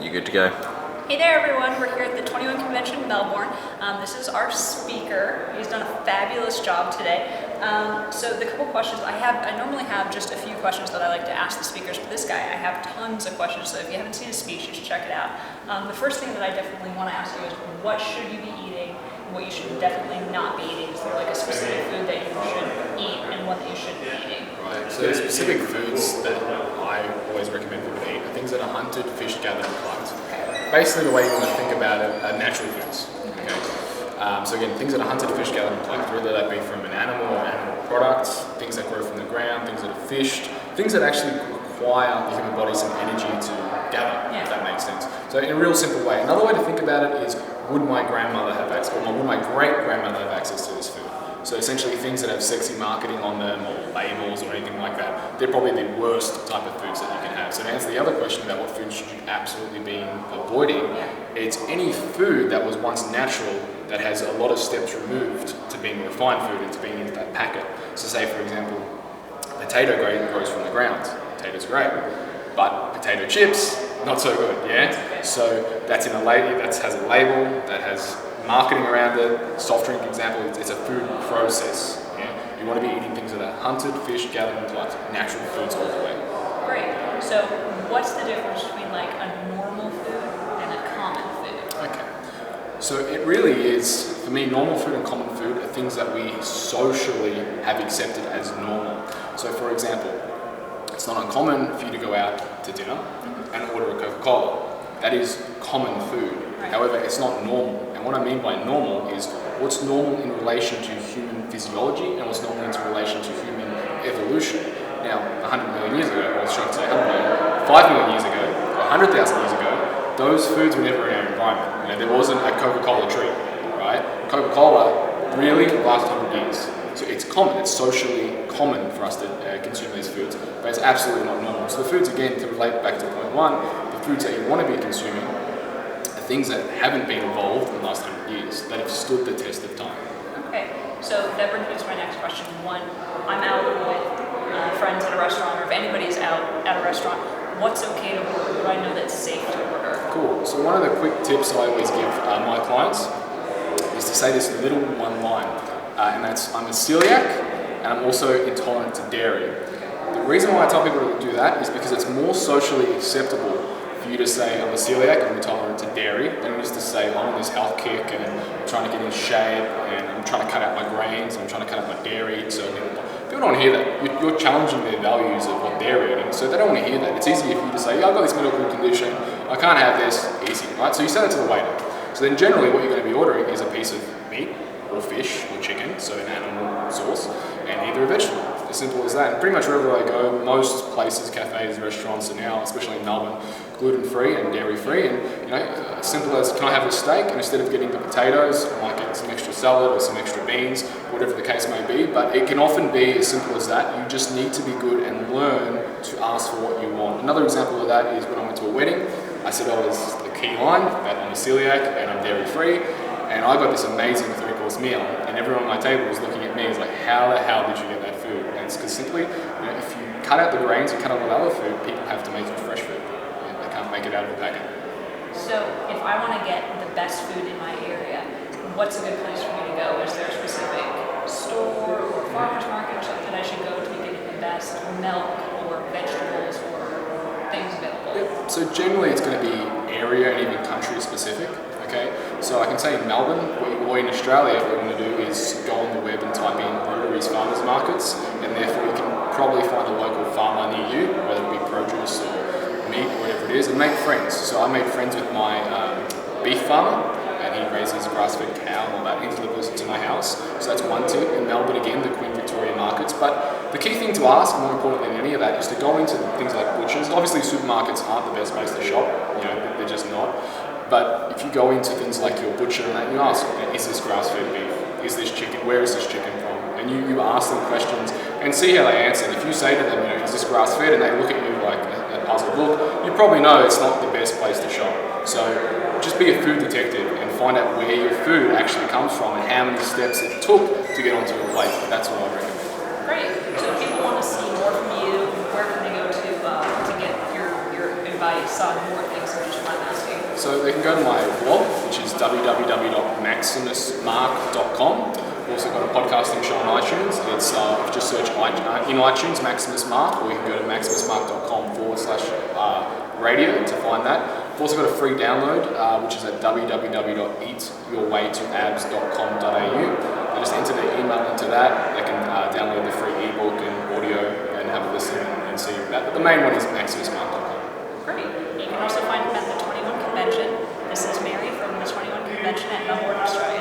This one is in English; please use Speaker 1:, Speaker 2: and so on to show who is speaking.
Speaker 1: You're good to go.
Speaker 2: Hey there everyone, we're here at the 21 Convention in Melbourne. This is our speaker. He's done a fabulous job today. So the couple questions I normally have just a few questions that I like to ask the speakers, but this guy, I have tons of questions, so if you haven't seen his speech, you should check it out. The first thing that I definitely want to ask you is, what should you be eating, and what you should definitely not be eating? Is there like a specific food that you should eat and one that you shouldn't be eating?
Speaker 3: Right, so specific foods that I always recommend people eat are things that are hunted, fished, gathered, and plucked. Basically, the way you want to think about it are natural foods. Okay. So again, things that are hunted, fished, gathered, and plucked, whether that be from an animal or animal products, things that grow from the ground, things that are fished, things that actually require the human body some energy to gather, if that makes sense. So in a real simple way, another way to think about it is, would my grandmother have access, or would my great-grandmother have access to this food? So essentially things that have sexy marketing on them or labels or anything like that, they're probably the worst type of foods that you can have. So to answer the other question about what foods should you absolutely be avoiding, it's any food that was once natural that has a lot of steps removed to being refined food and to being into that packet. So say for example, potato grows from the ground. Potatoes are great, but potato chips, not so good, yeah? So that's in a label, that has a label, that has marketing around it. Soft drink example, it's a food process. Yeah? You want to be eating things that are hunted, fished, gathered, and plucked, natural foods all the way.
Speaker 2: Great. So what's the difference between like a normal food and a common food?
Speaker 3: Okay. So it really is, for me, normal food and common food are things that we socially have accepted as normal. So for example, it's not uncommon for you to go out to dinner and order a Coca-Cola. That is common food. However, it's not normal. And what I mean by normal is what's normal in relation to human physiology and what's normal in relation to human evolution. Now, 100 million years ago, or I was trying to say 100 million, 5 million years ago, or 100,000 years ago, those foods were never in our environment. You know, there wasn't a Coca-Cola tree, right? Coca-Cola really lasts 100 years. So it's common, it's socially common for us to consume these foods, but it's absolutely not normal. So the foods, again, to relate back to point one, the foods that you want to be consuming are things that haven't been evolved in the last 100 years, that have stood the test of time.
Speaker 2: Okay, so that brings me to my next question. One, I'm out with friends at a restaurant, or if anybody's out at a restaurant, what's okay to order? What do I know that's safe to order?
Speaker 3: Cool, so one of the quick tips I always give my clients is to say this little one line, and that's, I'm a celiac, and I'm also intolerant to dairy. The reason why I tell people to do that is because it's more socially acceptable for you to say, I'm a celiac and I'm intolerant to dairy, than it is to say, I'm on this health kick and I'm trying to get in shape and I'm trying to cut out my grains and I'm trying to cut out my dairy. So people don't want to hear that. You're challenging their values of what they're eating, so they don't want to hear that. It's easier for you to say, yeah, I've got this medical condition, I can't have this, easy, right? So you send it to the waiter. So then generally what you're going to be ordering is a piece of meat, or fish, or chicken, so an animal source, and either a vegetable. As simple as that. And pretty much wherever I go, most places, cafes, restaurants are now, especially in Melbourne, gluten-free and dairy-free. And you know, as simple as, can I have a steak? And instead of getting the potatoes, I might get some extra salad or some extra beans, whatever the case may be. But it can often be as simple as that. You just need to be good and learn to ask for what you want. Another example of that is when I went to a wedding. I said I was the key line, that I'm a celiac and I'm dairy-free. And I got this amazing 3-course meal, and everyone at my table was looking at me as like, how the hell did you get that food? And it's because simply, you know, if you cut out the grains, you cut out all the other food, people have to make you fresh food. And they can't make it out of the packet.
Speaker 2: So if I want to get the best food in my area, what's a good place for me to go? Is there a specific store or farmer's market or something that I should go to get the best milk or vegetables or things available?
Speaker 3: Yep. So generally it's going to be area and even country specific. Okay, so I can say in Melbourne, or in Australia, what we want to do is go on the web and type in Rotary's farmers markets, and therefore you can probably find a local farmer near you, whether it be produce or meat or whatever it is, and make friends. So I made friends with my beef farmer, and he raises grass-fed cow and all that. He delivers it to my house. So that's one tip. In Melbourne, again, the Queen Victoria markets. But the key thing to ask, more important than any of that, is to go into things like butchers. Obviously, supermarkets aren't the best place to shop. You know, they're just not. But if you go into things like your butcher and that, you ask, is this grass-fed beef? Is this chicken? Where is this chicken from? And you ask them questions and see how they answer. And if you say to them, you know, is this grass-fed? And they look at you like a puzzled look, you probably know it's not the best place to shop. So just be a food detective and find out where your food actually comes from and how many steps it took to get onto your plate. That's what I recommend.
Speaker 2: Great. So if people want to see more from you, where can they go to get your advice on more things such as my master?
Speaker 3: So they can go to my blog, which is www.maximusmark.com. We've also got a podcasting show on iTunes. It's just search in iTunes Maximus Mark, or you can go to maximusmark.com/radio to find that. We've also got a free download, which is at www.eatyourwaytoabs.com.au. They just enter their email into that. They can download the free ebook and audio and have a listen and see that. But the main one is maximusmark.com.
Speaker 2: Great. You can also find him at the 21 Convention. This is Mary from the 21 Convention at Melbourne, Australia.